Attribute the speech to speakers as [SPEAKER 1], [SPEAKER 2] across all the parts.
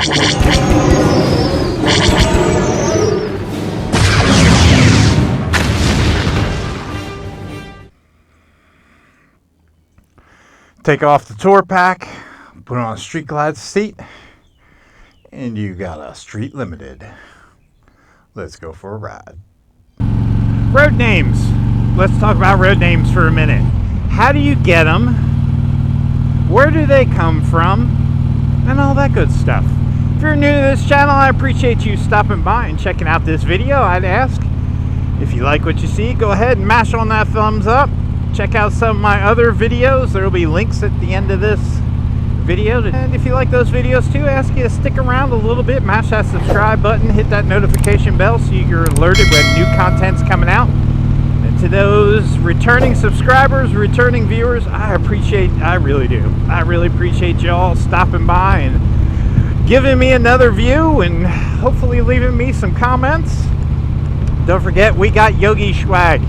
[SPEAKER 1] Take off the tour pack, put on a Street Glide seat, and you got a Street Limited. Let's go for a ride. Road names. Let's talk about road names for a minute. How do you get them? Where do they come from? And all that good stuff. If you're new to this channel, I appreciate you stopping by and checking out this video. I'd ask, if you like what you see, go ahead and mash on that thumbs up. Check out some of my other videos. There will be links at the end of this video. And if you like those videos too, I ask you to stick around a little bit, mash that subscribe button, hit that notification bell so you're alerted when new content's coming out. And to those returning subscribers, returning viewers, I really do. I really appreciate y'all stopping by and giving me another view and hopefully leaving me some comments. Don't forget, we got Yogi swag.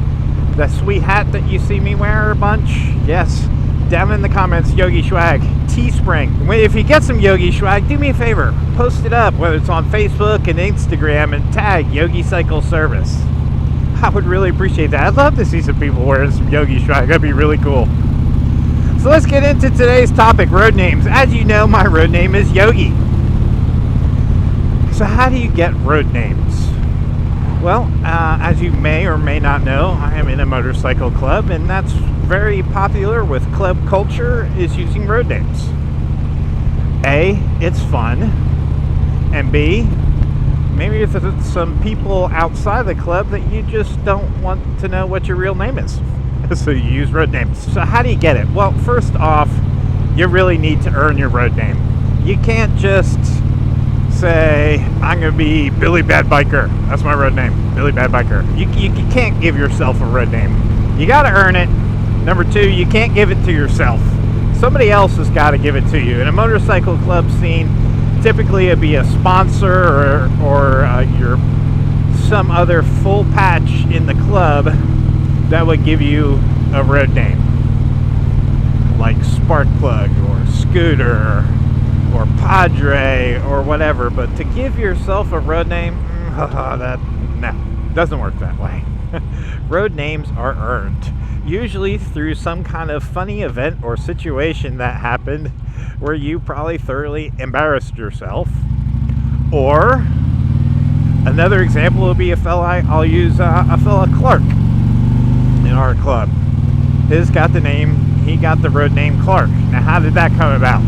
[SPEAKER 1] That sweet hat that you see me wear a bunch, yes, down in the comments, Yogi swag, Teespring. If you get some Yogi swag, do me a favor, post it up, whether it's on Facebook and Instagram, and tag Yogi Cycle Service. I would really appreciate that. I'd love to see some people wearing some Yogi swag. That'd be really cool. So let's get into today's topic, road names. As you know, my road name is Yogi. So how do you get road names? Well, as you may or may not know, I am in a motorcycle club, and that's very popular with club culture, is using road names. A, it's fun, and B, maybe if it's some people outside the club that you just don't want to know what your real name is. So you use road names. So how do you get it? Well, first off, you really need to earn your road name. You can't just say, I'm going to be Billy Bad Biker. That's my road name, Billy Bad Biker. You can't give yourself a road name. You got to earn it. Number two, you can't give it to yourself. Somebody else has got to give it to you. In a motorcycle club scene, typically it'd be a sponsor or your some other full patch in the club that would give you a road name. Like Sparkplug or Scooter or Padre or whatever, but to give yourself a road name, doesn't work that way. Road names are earned, usually through some kind of funny event or situation that happened where you probably thoroughly embarrassed yourself. Or another example would be I'll use a fella Clark in our club. He got the road name Clark. Now how did that come about?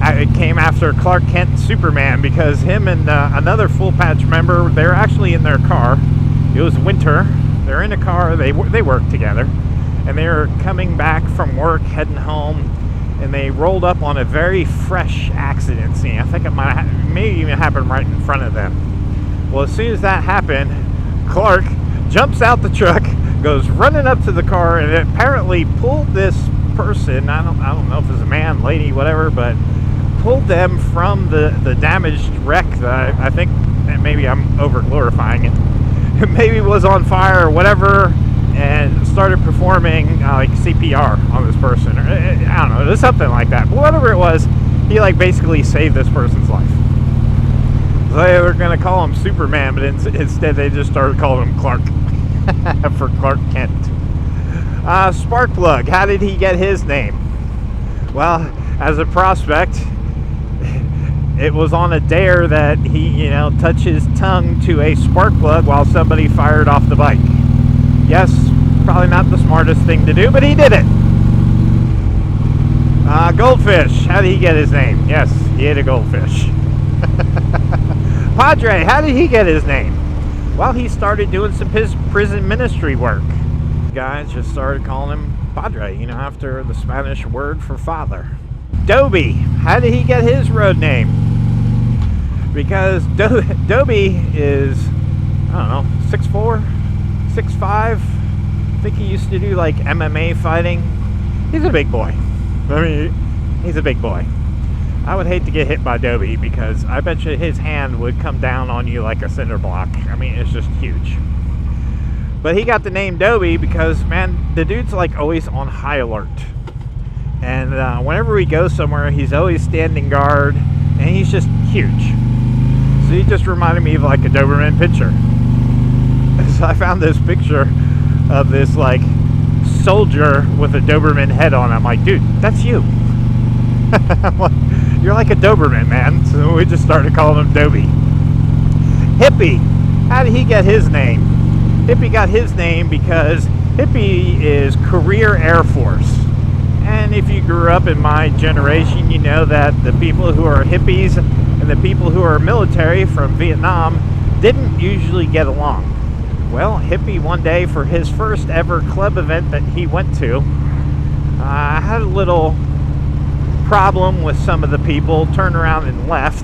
[SPEAKER 1] It came after Clark Kent and Superman, because him and another full patch member, they're actually in their car. It was winter. They're in a car. They work together, and they were coming back from work, heading home, and they rolled up on a very fresh accident scene. I think it may even happen right in front of them. Well, as soon as that happened, Clark jumps out the truck, goes running up to the car, and apparently pulled this person. I don't know if it's a man, lady, whatever, but pulled them from the damaged wreck that I think, and maybe I'm over glorifying it, maybe was on fire or whatever, and started performing like CPR on this person, or I don't know, it was something like that. But whatever it was, he basically saved this person's life. So they were going to call him Superman, but instead they just started calling him Clark for Clark Kent. Sparkplug, how did he get his name? Well, as a prospect, it was on a dare that he, touch his tongue to a spark plug while somebody fired off the bike. Yes, probably not the smartest thing to do, but he did it. Goldfish, how did he get his name? Yes, he ate a goldfish. Padre, how did he get his name? Well, he started doing some prison ministry work. Guys just started calling him Padre, after the Spanish word for father. Dobie, how did he get his road name? Because Dobie is, 6'4", 6'5". I think he used to do like MMA fighting. He's a big boy. He's a big boy. I would hate to get hit by Dobie, because I bet you his hand would come down on you like a cinder block. It's just huge. But he got the name Dobie because, man, the dude's always on high alert. And whenever we go somewhere, he's always standing guard, and he's just huge. So he just reminded me of like a Doberman pinscher. So I found this picture of this like soldier with a Doberman head on. I'm like, dude, that's you. You're like a Doberman, man. So we just started calling him Dobie. Hippie. How did he get his name? Hippie got his name because Hippie is career Air Force. And if you grew up in my generation, you know that the people who are hippies and the people who are military from Vietnam didn't usually get along. Well, Hippie one day for his first ever club event that he went to, had a little problem with some of the people, turned around and left,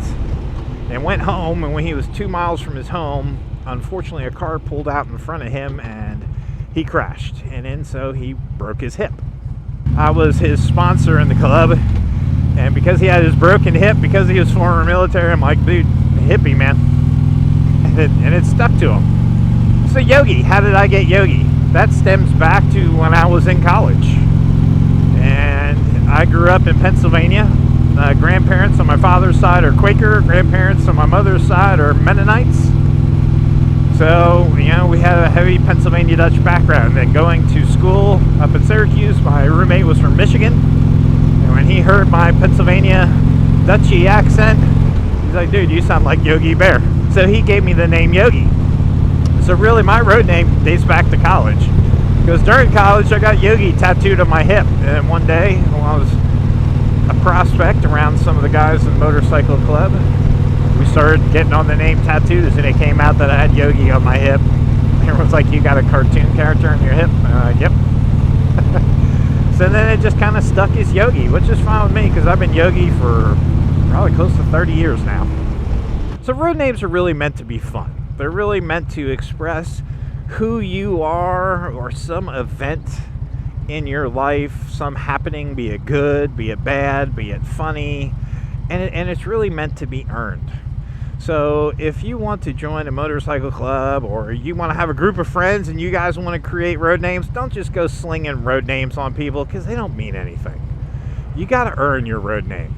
[SPEAKER 1] and went home. And when he was 2 miles from his home, unfortunately a car pulled out in front of him and he crashed, and then so he broke his hip. I was his sponsor in the club, and because he had his broken hip, because he was former military, I'm like, dude, Hippie, man. And it stuck to him. So Yogi, how did I get Yogi? That stems back to when I was in college. And I grew up in Pennsylvania. Grandparents on my father's side are Quaker. Grandparents on my mother's side are Mennonites. So, you know, we had a heavy Pennsylvania Dutch background. And going to school up in Syracuse, my roommate was from Michigan. And when he heard my Pennsylvania Dutchy accent, he's like, dude, you sound like Yogi Bear. So he gave me the name Yogi. So really my road name dates back to college. Because during college I got Yogi tattooed on my hip. And one day when I was a prospect around some of the guys in the motorcycle club, we started getting on the name tattoos, and it came out that I had Yogi on my hip. Everyone's like, you got a cartoon character on your hip? Yep. So then it just kind of stuck as Yogi, which is fine with me because I've been Yogi for probably close to 30 years now. So road names are really meant to be fun. They're really meant to express who you are or some event in your life, some happening, be it good, be it bad, be it funny, and it's really meant to be earned. So if you want to join a motorcycle club, or you want to have a group of friends and you guys want to create road names, don't just go slinging road names on people because they don't mean anything. You got to earn your road name.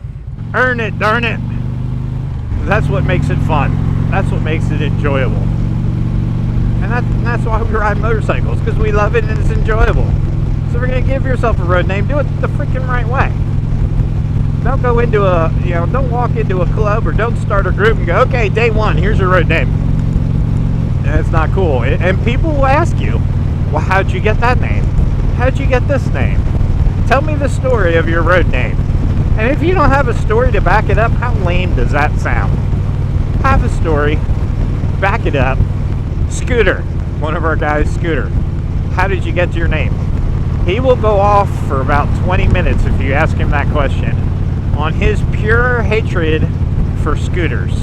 [SPEAKER 1] Earn it, darn it. That's what makes it fun. That's what makes it enjoyable. And that's why we ride motorcycles, because we love it and it's enjoyable. So if you're going to give yourself a road name, do it the freaking right way. Don't go into don't walk into a club or don't start a group and go, okay, day one, here's your road name. And it's not cool. And people will ask you, well, how'd you get that name? How'd you get this name? Tell me the story of your road name. And if you don't have a story to back it up, how lame does that sound? Have a story, back it up. Scooter, one of our guys, Scooter. How did you get your name? He will go off for about 20 minutes if you ask him that question on his pure hatred for scooters.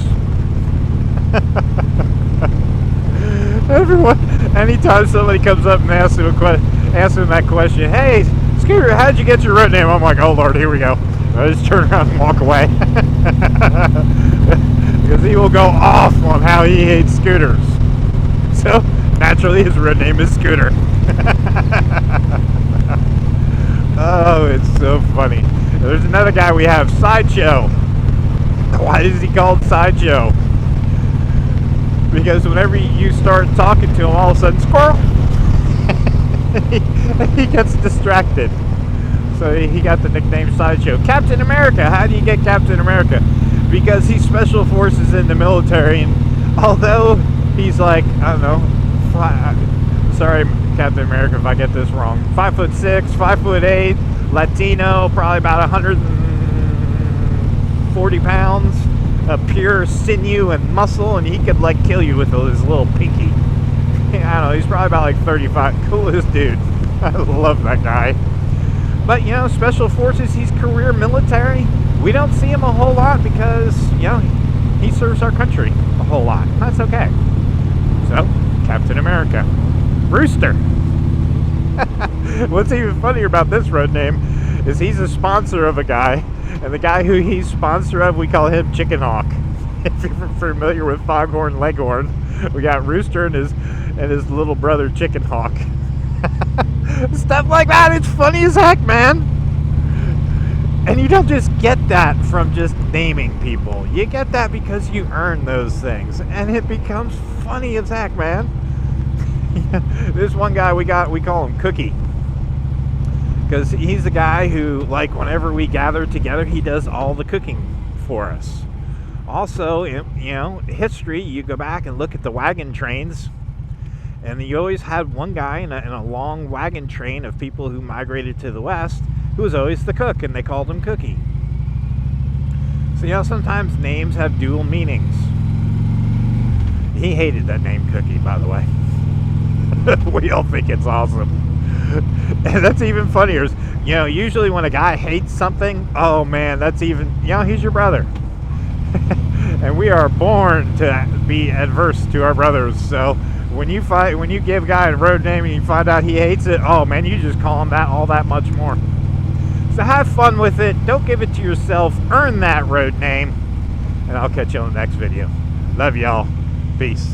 [SPEAKER 1] Everyone, anytime somebody comes up and asks him that question, hey, Scooter, how'd you get your road name? I'm like, oh Lord, here we go. I just turn around and walk away. Because he will go off on how he hates scooters. So, naturally, his road name is Scooter. Oh, it's so funny. There's another guy we have, Sideshow. Why is he called Sideshow? Because whenever you start talking to him, all of a sudden, squirrel! he gets distracted. So he got the nickname Sideshow. Captain America. How do you get Captain America? Because he's special forces in the military, and although he's like, I don't know, sorry Captain America if I get this wrong, 5'6", 5'8", Latino, probably about 140 pounds of pure sinew and muscle, and he could like kill you with his little pinky. I don't know, he's probably about like 35. Coolest dude. I love that guy. But you know, special forces, he's career military. We don't see him a whole lot because, you know, he serves our country a whole lot. That's okay. So, Captain America. Rooster. What's even funnier about this road name is he's a sponsor of a guy, and the guy who he's sponsor of, we call him Chicken Hawk. If you're familiar with Foghorn Leghorn, we got Rooster and his little brother Chicken Hawk. Stuff like that, it's funny as heck, man. And you don't just get that from just naming people. You get that because you earn those things. And it becomes funny as heck, man. This one guy we call him Cookie. Because he's the guy who, like, whenever we gather together, he does all the cooking for us. Also, history, you go back and look at the wagon trains, and you always had one guy in a long wagon train of people who migrated to the west who was always the cook, and they called him Cookie. So, sometimes names have dual meanings. He hated that name Cookie, by the way. We all think it's awesome. And that's even funnier. Usually when a guy hates something, oh man, that's even, he's your brother. And we are born to be adverse to our brothers. So when you give a guy a road name and you find out he hates it, oh man, you just call him that all that much more. So have fun with it. Don't give it to yourself. Earn that road name. And I'll catch you on the next video. Love y'all. Peace.